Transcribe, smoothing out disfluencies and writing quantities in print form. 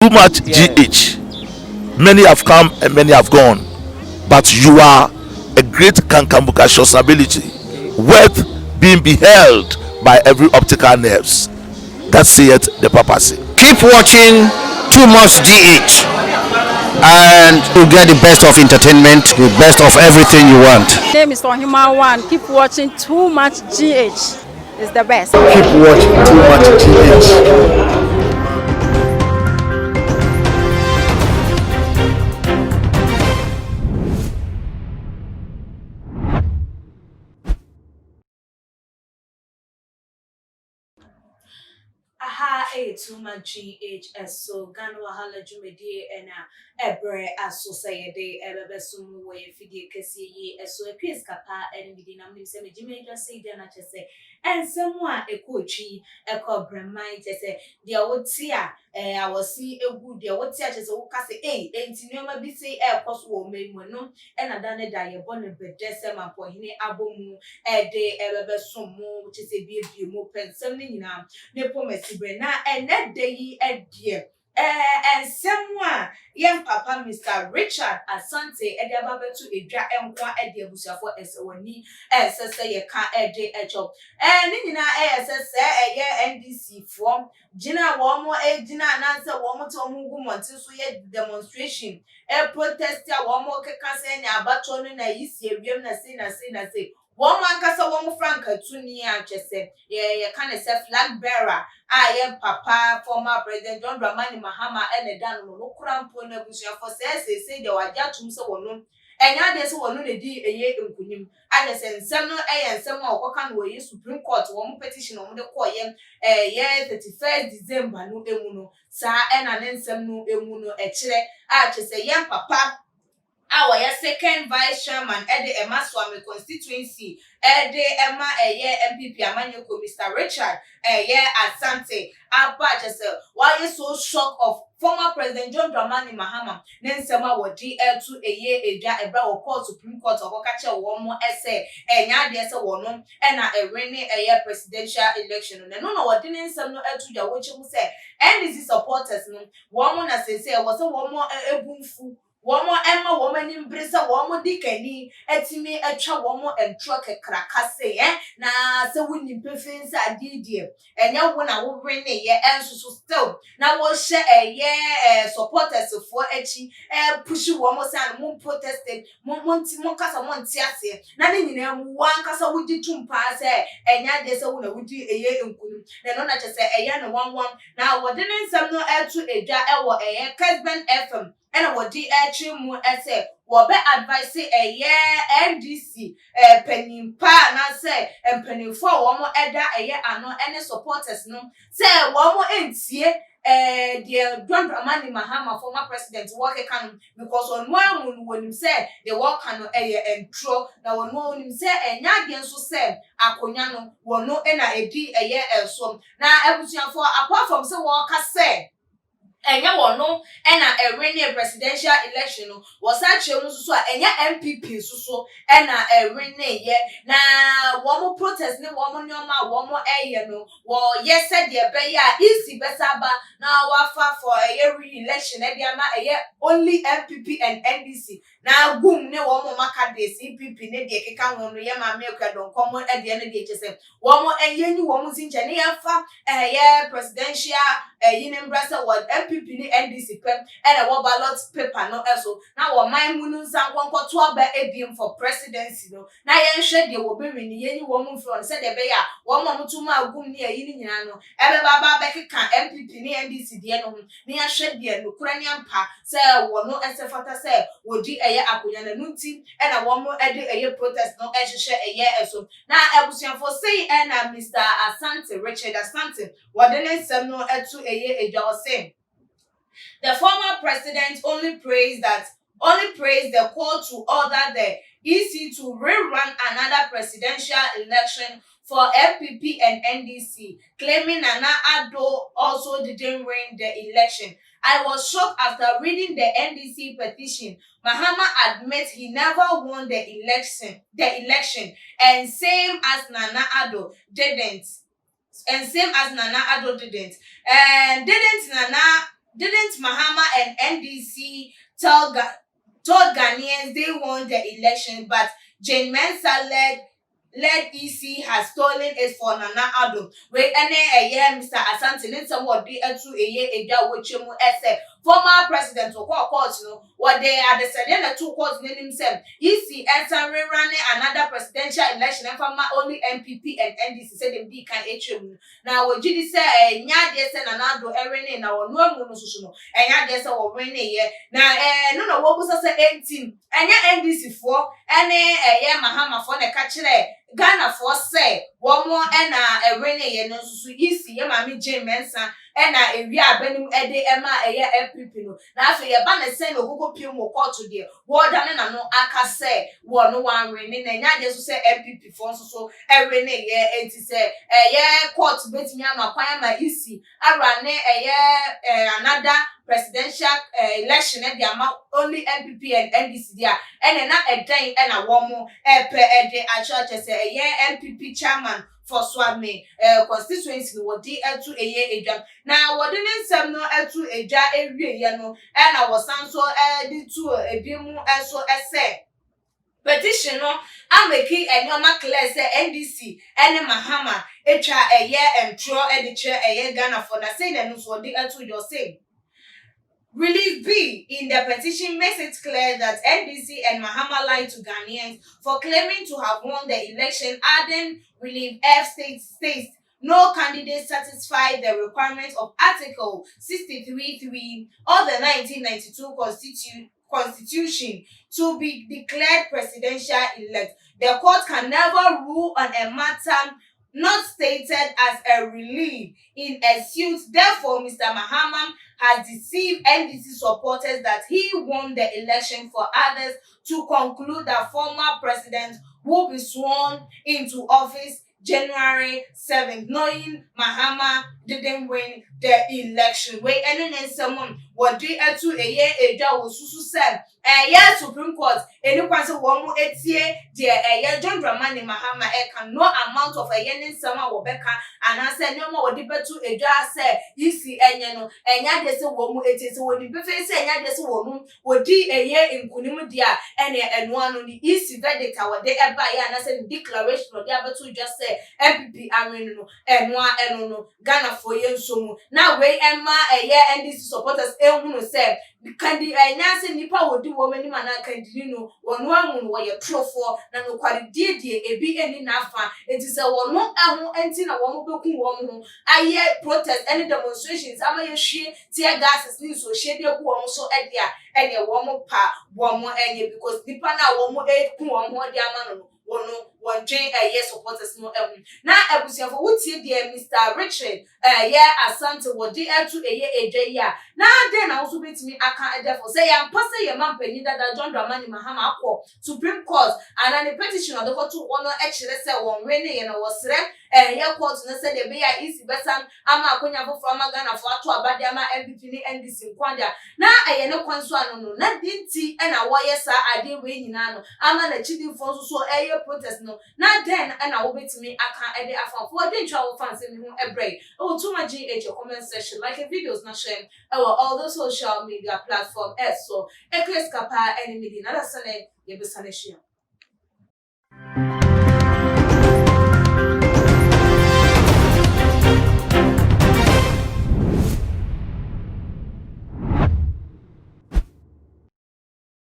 too much GH. Many have come and many have gone, but you are a great kankamukashos ability, worth being beheld by every optical nerves. That saith the papacy. Keep watching Too Much GH, and you'll get the best of entertainment, the best of everything you want. My name is Mahama. Keep watching Too Much GH. It's the best. Keep watching Too Much GH. Too much GH so Ghana wahala jumedi ena ebre aso sayede ebebesum we fidie kese yi eso ekwes kapa enbidi na mnim se mejime dwa say dia na chese ensemu a ekotwi ekobremai chese dia woti a awosi egu dia woti a chese wo kase enti nneoma bi sei ekoso wo memu no ena da ne da ye bone bedese mapohine abomu de ebebesum mu chese bi mu pensem ni nyina ne pomasibre na ene day edie ensemwa yem papa Mr. Richard Asante ediababetu edwa enkwa edie busuafo esewani esese ye ka ede echo ni nyina esese eye NDC form gina womo gina nanse womo to mungu monti so ye demonstration protest ya womo keka se nya abato no na yisi ewiem na say one man kasa one frank tuni chese ye kind of flag bearer papa former president John Dramani Mahama and dan no krampo na busia for say the waja tum se wono enya de se wono ne di eye enkunim ade se nsem no nsem a okoka no ye Supreme Court one petition on de call ye 31st December no emu no sa ena ne nsem no emu no kire chese ye papa our second vice chairman Ede Emma Swami constituency Ede Emma MPP Amanyoko Mr. Richard Asante Abba just why you so shocked of former President John Dramani Mahama Nensema wo DL2 eja ebra wo court Supreme Court of Okache wo mo ese enya de ese wo no na ewene presidential election no wo de nsem no etu ja wo chimu se NDC supporters no wo mo na se wo se wo mo ebunfu womo emma woman in brisa womo dikani etimi etwa womo entro kekra se na se woni pefensa adidie enya wo na wo brene ye ensusu still na wo hye supporters for echi push womo san mo protested mo kasa mo ntiase na ne nyina mu wan kasa wudi tumpa se enya de se wo na wudi enkunu na no na chese no one na wo de nsam no etu edwa ewo Kesben FM ena wodi mu ese wo be advice NDC penimpa na se penimfo wo mo eda ano ene supporters no se wo mo entie the John Dramani Mahama former president work can because on one when him say the work can entro na one him say enya de nso say akonya no wo no ena edi elsom na ebusuafo apart from say work say enya wono ena ewene presidential election no was actually so enya MPP so ena ewene ye na womo protest ne womo nyoma womo no wo yes said the be ya easy besaba na wafa for re-election e dia ma only MPP and NDC na gum ne womo maka de CPP ne de keka wono ye ma me kwadon komo e de ne de chese womo enyenyi womo zinche ne yafa presidential yinimbrasa what MPP ni NDC pem and a ballot paper no also na wo man munu nsan konkoto aba ebiem for presidency no na yen hwe de wo be wini yeni wo mu front say de be ya wo mo mutuma agum ni ayi ni nyina no ebe baba be keka MPP ni NDC de no ni ya hwe de no kura ni ampa say wo no esefata say wo di akonya na nunti and a wo mo de protest no ehhye eso na ebusuafo say and Mr. Asante Richard Asante what the nsem no etu edwa say the former president only praised the call to order the EC to rerun another presidential election for MPP and NDC, claiming Nana Addo also didn't win the election. I was shocked after reading the NDC petition. Mahama admits he never won the election, and same as Nana Addo didn't. And didn't Nana Didn't Mahama and NDC told Ghanaians they won the election, but Jane Mensah led EC has stolen it for Nana Addo. We a year Mr. Asante need somewhat be a 2 a year a day which you former president of courts no what they are the same 2 courts name himself. EC and running another presidential election and former only MPP and NDC said them be can HM. Now what Judy say nya dey say Nana Addo erene na wonu amu so no enya dey say wo rene ye na no what was say 18 enya NDC for ene Mahama for na ka kire Ghana for say one more and a rainy no so easy yamami Jane Mensah and a benim ede Emma a pipino. Now so your banner send a Google Pimo call to dear. What done and no aka say one no one raining and just say MPP for so a rainy year and to say a year court bet me ama my easy. I ran a year another presidential election and the amount only MPP and NDC there and not a day and a one more per a day at church as a year MPP chairman for Swami constituency what to a year a jam. Now what didn't some no to a jar every year no and I was so the to a bimu and so I say petition no I'm a key and your class NDC and Mahama a year and throw a chair a year Ghana for the same and what the to your saying. Relief B in the petition makes it clear that NDC and Mahama lied to Ghanaians for claiming to have won the election, adding Relief F states no candidate satisfied the requirements of Article 63(3) of the 1992 Constitution to be declared presidential elect. The court can never rule on a matter not stated as a relief in a suit. Therefore, Mr. Mahama has deceived NDC supporters that he won the election for others to conclude that former president will be sworn into office January 7th, knowing Mahama didn't win the election. Wait, and then someone what do to a year a day was said a year Supreme Court any question 1 more 8 year dear a year John Dramani Mahama can no amount of a yen in summer or becca and I said no more deeper to a jar say you see and ya des a woman it is what the buffet say ya des woman would be a year in Kunimudia and one on the easy verdict our day by and I said declaration of the other two just say MPP Areno and one and no Ghana for yen so now way Emma a year and this supporters who said can the Nancy Nipa would do woman man can you know one where you throw for na no quality a be any nafa it is a one more empty a one woman I hear protest any demonstrations I'm a she tear gas is so shady so at and a woman pa one more because Nipa now one more 8 1 more diamond one Jane a year supporters no now ebusia for what dear Mr. Richard yeah asante what dey to a year a day ya now then I also bet me I can't therefore say I'm passing your man penny that John Dramani Mahama call Supreme Court and then the petition of the court to honor actually say one rainy and was here court no say the be easy better ama akonya for Ghana for to abadiama MPP NDC kwanda na no kwanso no na Didnt and a wire sa ade we nyina no ama na chidi for so protest no now then and I will bet me I can't edit for Didnt travel fans me who a break oh too much your comment section like a videos na share all the social media platform so ℂourt any media na sana ye be sana share